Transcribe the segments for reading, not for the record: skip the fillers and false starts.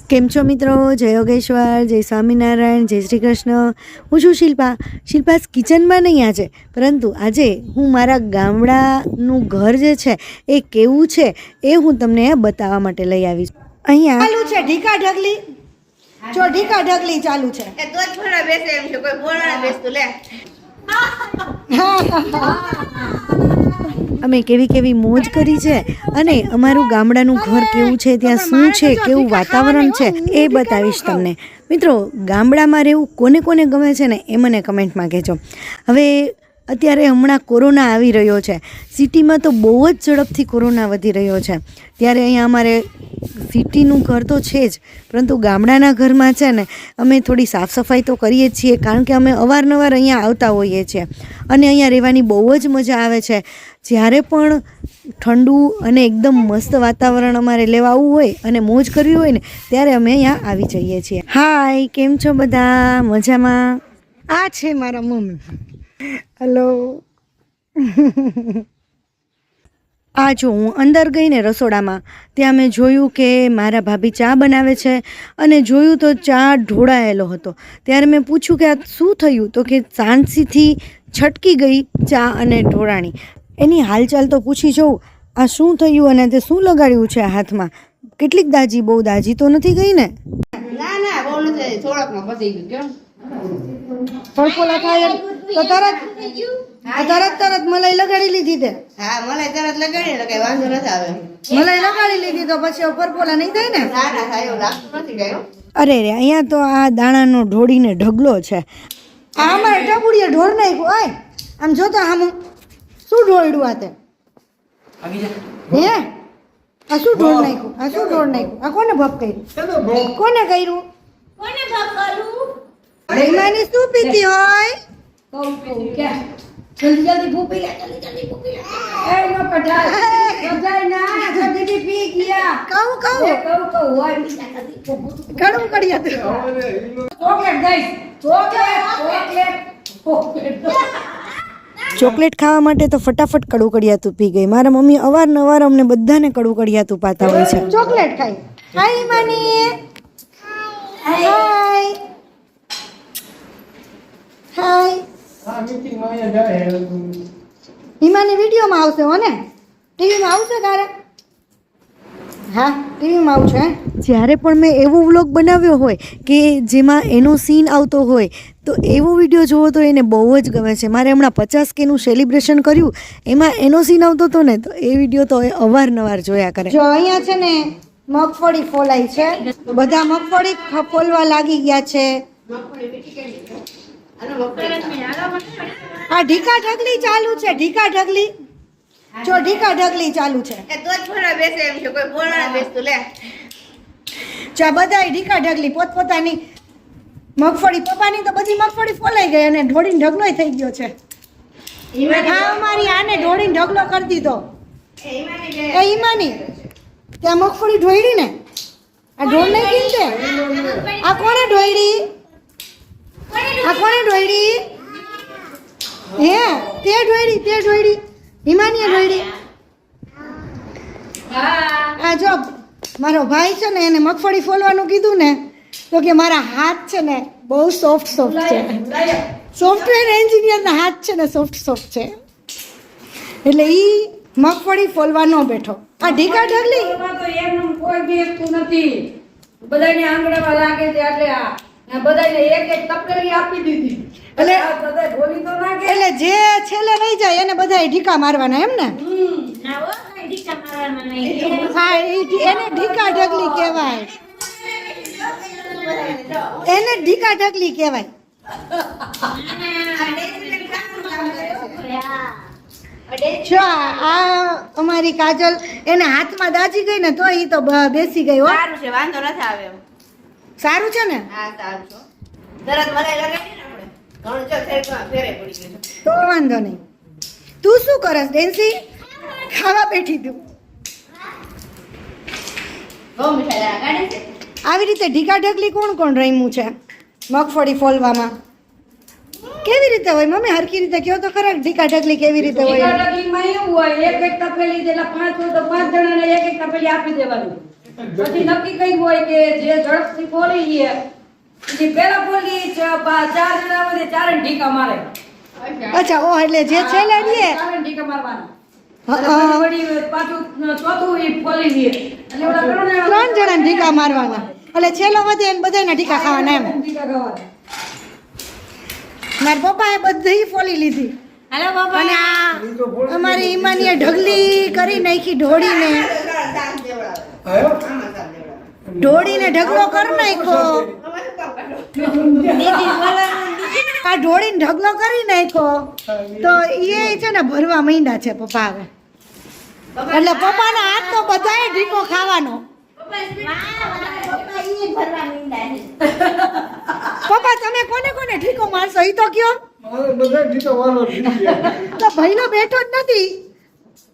કેમ છો મિત્રો? જય યોગેશ્વર, જય સ્વામિનારાયણ, જય શ્રી કૃષ્ણ. હું છું શિલ્પાસ કિચનમાં નહીં આજે, પરંતુ આજે હું મારા ગામડાનું ઘર જે છે એ કેવું છે એ હું તમને બતાવવા માટે લઈ આવી છું. અહીંયા ચાલુ છે ઢીકા ઢગલી, જો ઢીકા ઢગલી ચાલુ છે. એ તો જ ભણા બેસે એમ છે, કોઈ ભણા બેસતું લે. અમે કેવી મોજ કરી છે અને અમારું ગામડાનું ઘર કેવું છે, ત્યાં શું છે, કેવું વાતાવરણ છે એ બતાવીશ તમને. મિત્રો, ગામડામાં રહેવું કોને કોને ગમે છે ને એ મને કમેન્ટમાં કહેજો. હવે અત્યારે હમણાં કોરોના આવી રહ્યો છે, સિટીમાં તો બહુ જ ઝડપથી કોરોના વધી રહ્યો છે. ત્યારે અહીંયા અમારે સિટીનું ઘર તો છે જ, પરંતુ ગામડાના ઘરમાં છે ને અમે થોડી સાફ સફાઈ તો કરીએ જ છીએ, કારણ કે અમે અવારનવાર અહીંયા આવતા હોઈએ છીએ અને અહીંયા રહેવાની બહુ જ મજા આવે છે. જ્યારે પણ ઠંડુ અને એકદમ મસ્ત વાતાવરણ અમારે લેવા આવવું હોય અને મોજ કરવી હોય ને ત્યારે અમે અહીંયા આવી જઈએ છીએ. હાય, કેમ છો બધા? મજામાં? આ છે મારા મમ્મી. હેલો. આ જો હું અંદર ગઈ ને રસોડામાં, ત્યાં મેં જોયું કે મારા ભાભી ચા બનાવે છે અને જોયું તો ચા ઢોળાયેલો હતો. ત્યારે મેં પૂછ્યું કે આ શું થયું, તો કે સાણસીથી છટકી ગઈ ચા અને ઢોળાણી. એની હાલચાલ તો પૂછી જોઉં, આ શું થયું અને તે શું લગાડ્યું છે હાથમાં? કેટલીક દાજી, બહુ દાજી તો નથી ગઈ ને? ના ના, બહુ નથી, થોડાકમાં પતી ગયું. ફળફોલા થાય તો તરત મલાઈ લગાડી લીધી તે? હા, મલાઈ તરત લગાડી એટલે કઈ વાંધો નથી આવે. મલાઈ લગાડી લીધી તો પછી ફળફોલા નહીં થાય ને? ના ના, થાય એવું લાગતું નથી ગયું. અરે રે, અહીંયા તો આ દાણાનો ઢોળીને ઢગલો છે. આ અમારે ટબુડીએ ઢોળ નાખ્યું. આય આમ જોતો, આમ શું ઢોળ્યું આ તે? હે, આ શું ઢોળ નાખ્યું? આ શું ઢોળ નાખ્યું? આ કોને ભપ કર્યું? કોને કર્યું? મહેમાની શું પીતી હોય? જલ્દી ભૂપી લે, જલ્દી ભૂપી લે. એ નો પડાય બધાય ના જલ્દી પી ગયા. કહું હોય મીઠા કદી ઘણું કડિયા તે ચોકલેટ દઈશ. ચોકલેટ ચોકલેટ ખાવા માટે તો ફટાફટ કડું કડિયાતું પી ગઈ. મારા મમ્મી અવારનવાર અમને બધાને કડું કડિયાતું પાતા હોય છે. ચોકલેટ ખાઈ. હાય માની. હાય હાય. હિમાની વિડીયોમાં આવશે હો ને? ટીવીમાં આવશે તારે? હા, ટીવીમાં આવશે. જ્યારે પણ મેં એવો વ્લોગ બનાવ્યો હોય કે જેમાં એનો સીન આવતો હોય તો એવો વિડીયો જોવો તો એને બહુ જ ગમે છે. મારે હમણાં 50Kનું સેલિબ્રેશન કર્યું, એમાં એનો સીન આવતો હતો ને, તો એ વિડીયો તો એ અવારનવાર જોયા કરે. જો અહીંયા છે ને મગફળી ફોલાઈ છે, બધા મગફળી ફોલવા લાગી ગયા છે. આ ઢીકા ઢગલી ચાલુ છે, ઢીકા ઢગલી. જો ઢીકા ઢગલી ચાલુ છે. એ તો જ ભણા બેસે એમ છે, કોઈ ભણા બેસતું લે. ચા બધાય ઢીકા ઢગલી પોતપોતાની મગફળી, પપ્પાની તો બધી મગફળી ફોલાઈ ગઈ અને ઢોળીને ઢગલોય થઈ ગયો છે. હા, અમારી આને ઢોળીને ઢગલો કરી દીધો. એ ઈમાની ત્યાં મગફળી ઢોળી ને, આ ઢોળ નહીં કીધે. આ કોણે ઢોળી? આ કોણે ઢોળી? હે, તે ઢોળી હિમાનીએ ઢોળી. આ જો મારો ભાઈ છે ને, એને મગફળી ફોલવાનું કીધું ને, તો કે મારા હાથ છે ને બહુ સોફ્ટ છે. સોફ્ટવેર એન્જિનિયરના હાથ છે ને સોફ્ટ છે, એટલે ઈ મગફળી ફોલવા ન બેઠો. આ ઢીકા ઢગલી તો એમનું કોઈ બેસતું નથી, બધાને આંગણામાં લાગે છે. એટલે આ બધાને એક તપેલી આપી દીધી, એટલે આ બધા બોલી તો નાખે. એટલે જે છેલ્લે રહી જાય એને બધાય ઢીકા મારવાના એમ ને? હા, એને ઢીકા ઢગલી કહેવાય. એને ઢીકા ઢગલી કહેવાય. જો આ અમારી કાજલ, એને હાથમાં દાજી ગઈ ને તો ઈ તો બેસી ગઈ. સારું છે, વાંધો નથી આવે એમ. સારું છે ને? હા, સારું છે. તરત મલાઈ લગાડી ને આપણે. ઘણું જો શેરમાં ફેરે પડી ગયું છે. તો વાંધો નહીં. તું શું કરસ ડેન્સી? ખાવા બેઠી તું. બહુ મીઠાઈ લગાડી છે. આવી રીતે ઢીકા ઢગલી કોણ રમ્યું છે મગફળી ફોલવામાં? કેવી રીતે હોય મમ્મી? હરખી રીતે કહો તો ખરા, ઢીકા ઢગલી કેવી રીતે હોય? ઢીકા ઢગલીમાં એવું હોય, એક તપેલી જેટલા 5 હોય તો 5 જણાને એક તપેલી આપી દેવાની. પછી નક્કી કર્યું હોય કે જે ઝડપથી ફોલી લઈએ એ પેલા ફોલી 4 જણા વધે 4 ઢીકા મારે. અચ્છા ઓ એટલે જે છેલ્લે રહીએ 4 ઢીકા મારવાના. હા, અને પછી વળી પાછું ચોથું ઈ ફોલી લઈએ એટલે ઓલા 3 જણા ઢીકા મારવાના એટલે છેલ્લો વધે એને બધાના ઢીકા ખાવાના એમ. ઢીકા ખાવાના. મારા પપ્પાએ બધી ફોલી લીધી હાલો બાબા. અને આ અમારી ઈમાનીએ ઢગલી કરી નાખી ઢોળીને ઢોળીને ઢગલો કરી નાખ્યો. આ ઢોળીને ઢગલો કરી નાખ્યો તો એ છે ને ભરવા માંડ્યા છે પપ્પા હવે. એટલે પપ્પાના હાથ તો બધાએ ઢીકો ખાવાનો. પપ્પા તમે કોને કોને ઢીકો મારશો ઈ તો કયો. તો ભાઈનો બેઠો જ નથી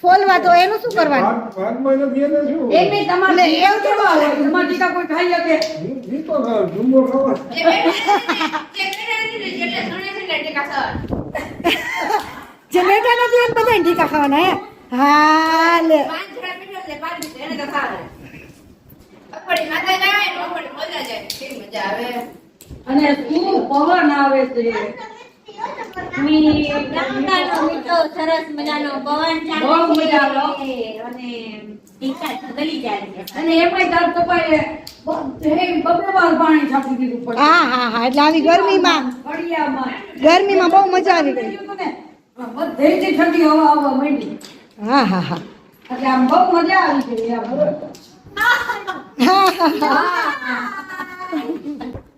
ફોલવા તો એનું શું કરવાનું. એક નહીં તમારે એવું કેવા હોય તમારે ઢીકા કોઈ ખાઈ શકે. જે બેઠા નથી એને બધાને ઢીકા ખાવાના હે. હા લે અને શું પવન આવે છે. ગામડાનો મીઠો સરસ મજાનો પવન બહુ મજા આવે. ચાલે છે અને ટીકા ગલી જાય છે. અને એમાંય તાર પપ્પાએ બબે વાર પાણી છાંટી દીધું પડે. હા હા હા એટલે આવી ગરમીમાં ફળિયામાં બહુ મજા આવી ગઈ. બધેથી ઠંડી હવા આવવા માંડી હા હા હા એટલે આમ બહુ મજા આવી ગઈ આમ.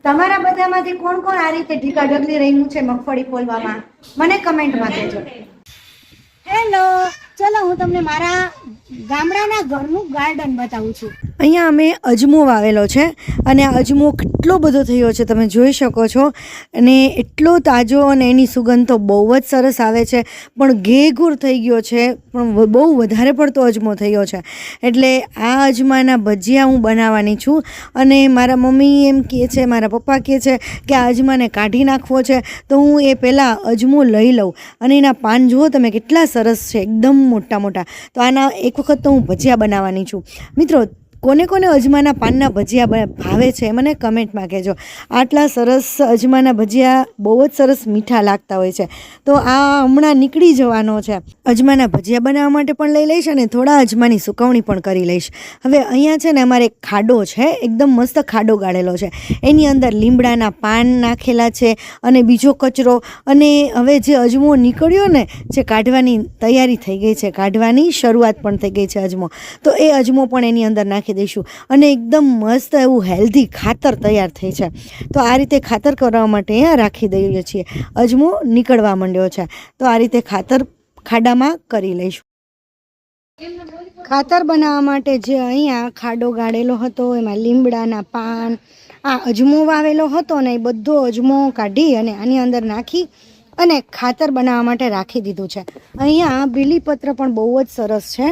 તમારા બધામાંથી કોણ કોણ આ રીતે ઢીકા ઢગલી રહ્યું છે મગફળી ફોલવામાં મને કમેન્ટમાં કહેજો. હેલો ચલો હું તમને મારા ગામડાના ઘરનું ગાર્ડન બતાવું છું. અહીંયા અમે અજમો વાવેલો છે અને આ અજમો કેટલો બધો થયો છે તમે જોઈ શકો છો અને એટલો તાજો અને એની સુગંધ તો બહુ જ સરસ આવે છે પણ ઘેઘૂર થઈ ગયો છે પણ બહુ વધારે પડતો અજમો થયો છે એટલે આ અજમાના ભજીયા હું બનાવવાની છું અને મારા મમ્મી એમ કહે છે મારા પપ્પા કહે છે કે આ અજમાને કાઢી નાખવો છે તો હું એ પહેલાં અજમો લઈ લઉં અને એના પાન જુઓ તમે કેટલા સરસ છે એકદમ મોટા મોટા તો આના એક વખત તો હું ભજીયા બનાવવાની છું. મિત્રો કોને કોને અજમાના પાનના ભજીયા ભાવે છે મને કમેન્ટમાં કહેજો. આટલા સરસ અજમાના ભજીયા બહુ જ સરસ મીઠા લાગતા હોય છે તો આ હમણાં નીકળી જવાનો છે. અજમાના ભજીયા બનાવવા માટે પણ લઈ લઈશ અને થોડા અજમાની સુકવણી પણ કરી લઈશ. હવે અહીંયા છે ને અમારે ખાડો છે એકદમ મસ્ત ખાડો ગાળેલો છે એની અંદર લીમડાના પાન નાખેલા છે અને બીજો કચરો અને હવે જે અજમો નીકળ્યો ને જે કાઢવાની તૈયારી થઈ ગઈ છે કાઢવાની શરૂઆત પણ થઈ ગઈ છે અજમો તો એ અજમો પણ એની અંદર નાખી દઈશું અને એકદમ મસ્ત એવું હેલ્ધી ખાતર તૈયાર થઈ છે. તો આ રીતે ખાતર કરવા માટે અહીંયા રાખી દઈએ છીએ. અજમો નીકળવા માંડ્યો છે તો આ રીતે ખાતર ખાડામાં કરી લઈશું. ખાતર બનાવવા માટે જે અહીંયા ખાડો ગાળેલો હતો એમાં લીમડાના પાન આ અજમો વાવેલો હતો ને એ બધો અજમો કાઢી અને આની અંદર નાખી અને ખાતર બનાવવા માટે રાખી દીધું છે. અહીંયા બીલીપત્ર પણ બહુ જ સરસ છે.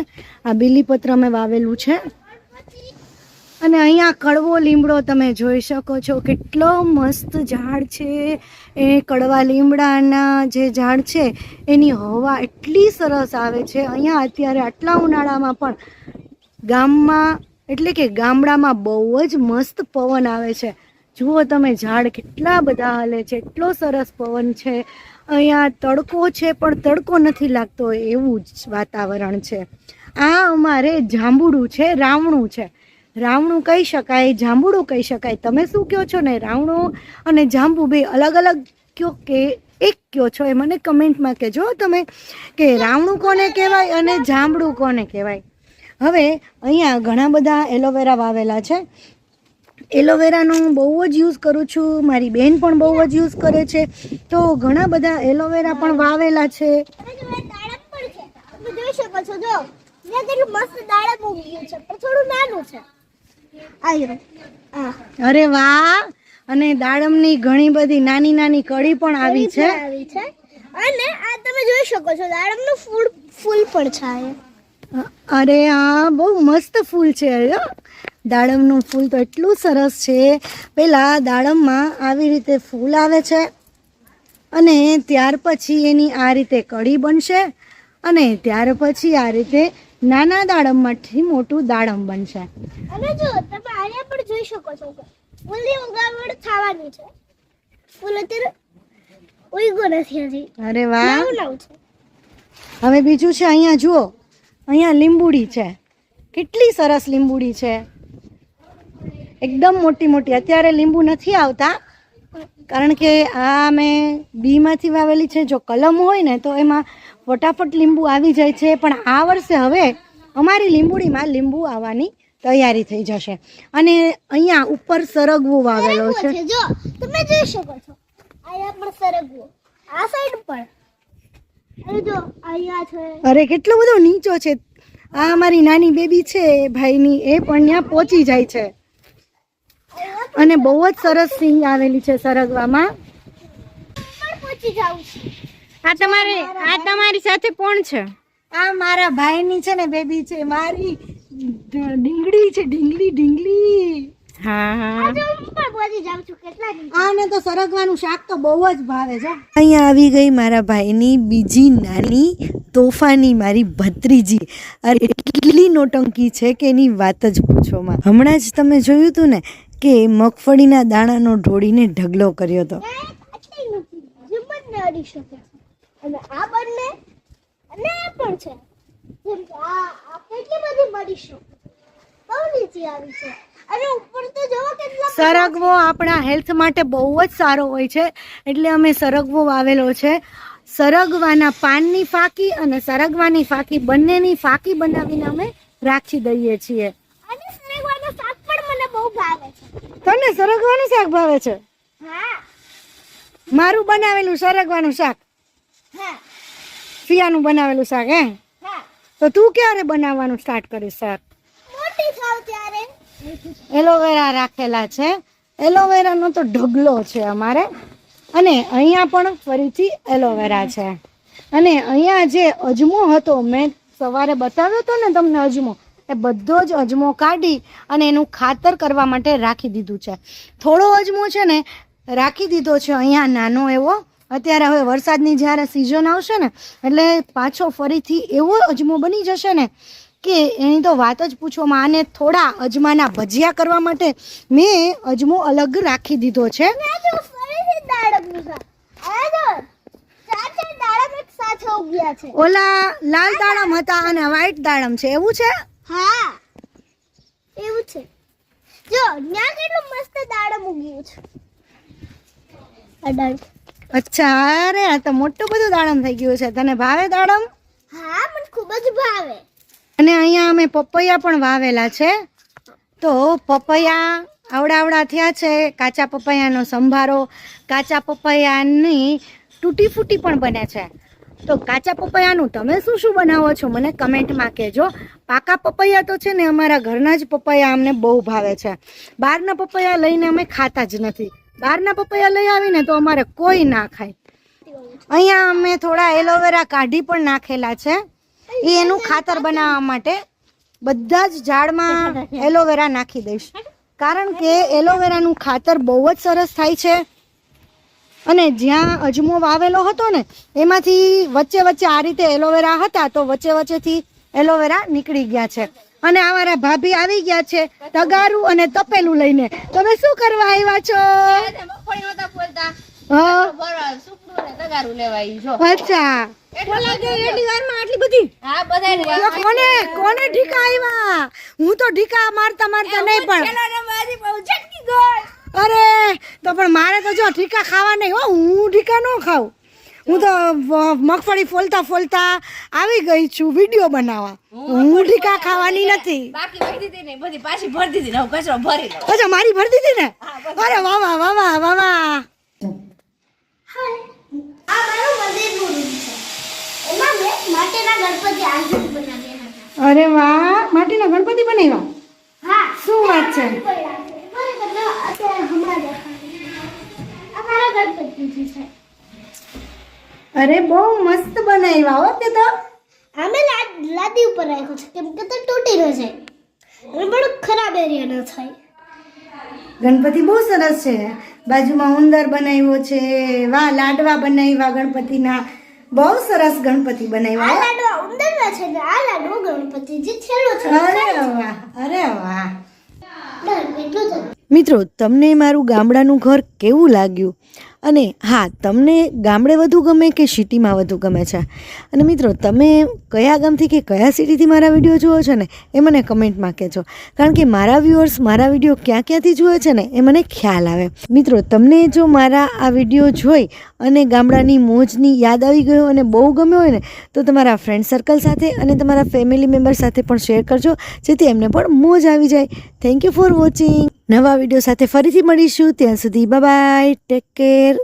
આ બીલીપત્ર અમે વાવેલું છે અને અહીંયા કડવો લીમડો તમે જોઈ શકો છો કેટલો મસ્ત ઝાડ છે. એ કડવા લીમડાના જે ઝાડ છે એની હવા એટલી સરસ આવે છે. અહીંયા અત્યારે આટલા ઉનાળામાં પણ ગામમાં એટલે કે ગામડામાં બહુ જ મસ્ત પવન આવે છે. જુઓ તમે ઝાડ કેટલા બધા હલે છે એટલો સરસ પવન છે. અહીંયા તડકો છે પણ તડકો નથી લાગતો એવું જ વાતાવરણ છે. આ અમારે જાંબુડું છે રાવણું છે. રાવણું કહી શકાય જાંબુડું કહી શકાય તમે શું કહો છો ને રાવણું અને જાંબુ બે અલગ અલગ કયો કે એક કયો છો એ મને કમેન્ટમાં કહેજો તમે કે રાવણું કોને કહેવાય અને જાંબુડું કોને કહેવાય. હવે અહીંયા ઘણા બધા એલોવેરા વાવેલા છે. એલોવેરાનો બહુ જ યુઝ કરું છું મારી બેન પણ બહુ જ યુઝ કરે છે તો ઘણા બધા એલોવેરા પણ વાવેલા છે. જોઈ શકો છો જો કેટલું મસ્ત દાડમ ઉગી ગયું છે પણ થોડું નાનું છે. અરે વાહ અને દાડમની ઘણી બધી નાની નાની કળી પણ આવી છે. અને આ તમે જોઈ શકો છો દાડમનું ફૂલ પણ છે. અરે હા બહુ મસ્ત ફૂલ છે. દાડમનું ફૂલ તો એટલું સરસ છે. પેલા દાડમમાં આવી રીતે ફૂલ આવે છે અને ત્યાર પછી એની આ રીતે કળી બનશે અને ત્યાર પછી આ રીતે નાના દાડમમાંથી મોટું દાડમ બનશે. અને જો તમે અહીંયા પણ જોઈ શકો છો કે ફૂલની ઉગાવડ થવાની છે. ફૂલ અત્યારે ઉગ્યો નથી હજી. અરે વાહ. નવું છે. હવે બીજું છે અહીંયા જુઓ, અહીંયા લીંબુડી છે. કેટલી સરસ લીંબુડી છે, એકદમ મોટી મોટી. અત્યારે લીંબુ નથી આવતા કારણ કે આ મેં બીમાંથી વાવેલી છે. જો કલમ હોય ને તો એમાં ફટાફટ લીંબુ આવી જાય છે, પણ આ વર્ષે હવે અમારી લીંબુડીમાં લીંબુ આવવાની તૈયારી થઈ જશે. અને અહીંયા ઉપર સરગવો વાવેલો છે. જો તમે જોઈ શકો છો અહીંયા પણ સરગવો, આ સાઈડ પણ. અને જો અહીંયા છે. અરે કેટલો બધો નીચો છે. આ અમારી નાની બેબી છે ભાઈની, એ પણ ત્યાં પહોંચી જાય છે. અને બહુ જ સરસ સિંગ આવેલી છે સરગવામાં. પણ પહોંચી જાઉં છું. આ તમારી સાથે કોણ છે? આ મારા ભાઈની છે ને બેબી છે, મારી ઢીંગલી છે, ઢીંગલી. હા, આજે હું પણ પહોંચી જાઉં છું. કેટલા દિવસ આને તો સરગવાનું શાક તો બહુ જ ભાવે છે. અહીંયા આવી ગઈ મારા ભાઈની બીજી નાની તોફાની મારી ભત્રીજી. અરે એટલી નોટંકી છે કે એની વાત જ પૂછોમાં. હમણાં જ તમે જોયું હતું ને કે મગફળીના દાણાનો ઢોળીને ઢગલો કર્યો હતો. આટલી નથી જીવન અડી શકે છે. અને આ બંને અને આ પણ છે. જેમ કે આ કેટલી બધી મળી શકે, બહુ નીચે આવી છે. અને ઉપર તો જોવો કેટલા સરગવો આપણા હેલ્થ માટે બહુ જ સારો હોય છે, એટલે અમે સરગવો વાવેલો છે. સરગવાના પાનની ફાકી અને સરગવાની ફાકી બંનેની ફાકી બનાવીને અમે રાખી દઈએ છીએ. અને સરગવાનું શાક પણ મને બહુ ભાવે છે. તને સરગવાનું શાક ભાવે છે? હા મારું બનાવેલું સરગવાનું શાક, હા ફિયાનું બનાવેલું શાક. હે, હા. તો તું ક્યારે બનાવવાનું સ્ટાર્ટ કરીશ શાક? મોટી થાવ ત્યારે. એલોવેરા રાખેલા છે. એલોવેરાનો તો ઢગલો છે અમારે. અને અહીંયા પણ ફરીથી એલોવેરા છે. અને અહીંયા જે અજમો હતો, મેં સવારે બતાવ્યો હતો ને તમને અજમો, એ બધો જ અજમો કાઢી અને એનું ખાતર કરવા માટે રાખી દીધું છે. થોડો અજમો છે ને રાખી દીધો છે અહીંયા નાનો એવો. અત્યારે હવે વરસાદની જ્યારે સિઝન આવશે ને એટલે પાછો ફરીથી એવો અજમો બની જશે ને કે એની તો વાત જ પૂછવામાં. આને થોડા અજમાના ભજીયા કરવા માટે મેં અજમો અલગ રાખી દીધો છે. આ જો ફરીથી દાડમનું શાક. આ જો ચાર દાડમ એક સાથે ઉગ્યા છે. ઓલા લાલ દાડમ હતા અને વ્હાઈટ દાડમ છે, એવું છે? હા એવું છે. જો ન્યા કેટલું મસ્ત દાડમ ઉગ્યું છે. આ દાડમ. અચ્છા, અરે આ તો મોટું બધું દાડમ થઈ ગયું છે. તને ભાવે દાડમ? હા મને ખૂબ જ ભાવે. અને અહીંયા અમે પપૈયા પણ વાવેલા છે. તો પપૈયા આવડા થયા છે. કાચા પપૈયાનો સંભારો, કાચા પપૈયાની તૂટી ફૂટી પણ બને છે. તો કાચા પપૈયાનું તમે શું બનાવો છો મને કમેન્ટમાં કહેજો. પાકા પપૈયા તો છે ને અમારા ઘરના જ પપૈયા અમને બહુ ભાવે છે. બહારના પપૈયા લઈને અમે ખાતા જ નથી. બહારના પપૈયા લઈ આવીને તો અમારે કોઈ ના ખાય. અહીંયા અમે થોડા એલોવેરા કાઢી પણ નાખેલા છે, એ એનું ખાતર બનાવવા માટે. બધા જ ઝાડમાં એલોવેરા નાખી દઈશ કારણ કે એલોવેરાનું ખાતર બહુ જ સરસ થાય છે. અને જ્યાં અજમો વાવેલો હતો ને એમાંથી વચ્ચે આ રીતે એલોવેરા હતા, તો વચ્ચેથી એલોવેરા નીકળી ગયા છે. અને અમારા ભાભી આવી ગયા છે તગારું અને તપેલું લઈને. તમે શું કરવા આવ્યા છો? મગફળી નહોતા ફોલતા. હા, સુપડું ને તગારું લેવા આવી જો. અચ્છા. એટલી વારમાં આટલી બધી? હા બધાને કોને ઢીકા આવ્યા? હું તો ઢીકા મારતા નહીં પણ બહુ ઝટકી ગઈ. અરે તો પણ મારે તો જો ઢીકા ખાવા નહીં હો. હું ઢીકા ન ખાઉં. હું તો મગફળી ફોલતા આવી ગઈ છું વિડીયો બનાવવા. હું ઢીકા ખાવાની નથી. બાકી ભરી દીધી ને બધી પાછી ભરી દીધી ને હવે કચરો ભરી લો. અચ્છા, મારી ભરી દીધી ને? અરે વાહ. આ મારું મંદિરનું રૂમ છે. એમાં મેં માટીના ગણપતિ આંગણ બનાવ્યા હતા. અરે વાહ, માટીના ગણપતિ બનાવ્યા? હા શું વાત છે? અત્યારે હમણાં દેખાય. આ મારા ગણપતિજી છે. અરે બહુ મસ્ત બનાવ્યા હો તે તો. અમે લાદી ઉપર રાખ્યું છે કેમ કે તે તૂટી ન જાય અને બહુ ખરાબ એરિયા ન થાય. ગણપતિ બહુ સરસ છે. બાજુમાં ઉંદર બનાવ્યો છે. વાહ, લાડવા બનાવ્યા ગણપતિના. બહુ સરસ ગણપતિ આ બનાવ્યા. લાડવા ઉંદરના છે ને આ લાડવો ગણપતિજી છેલ્લો છે અરે વાહ, અરે વાહ. બસ એટલું જ. મિત્રો, તમને મારું ગામડાનું ઘર કેવું લાગ્યું? અને હા, તમને ગામડે વધુ ગમે કે સિટીમાં વધુ ગમે છે? અને મિત્રો, તમે કયા ગામથી કે કયા સિટીથી મારા વિડીયો જુઓ છો ને એ મને કમેન્ટમાં કહેજો. કારણ કે મારા વ્યૂઅર્સ મારા વિડીયો ક્યાંથી જુએ છે ને એ મને ખ્યાલ આવે. મિત્રો, તમને જો મારા આ વિડીયો જોઈ અને ગામડાની મોજની યાદ આવી ગયો અને બહુ ગમ્યો હોય ને તો તમારા ફ્રેન્ડ સર્કલ સાથે અને તમારા ફેમિલી મેમ્બર સાથે પણ શેર કરજો, જેથી એમને પણ મોજ આવી જાય. Thank you for watching. નવા વિડીયો સાથે ફરીથી મળીશું. ત્યાં સુધી બાય બાય, ટેક કેર.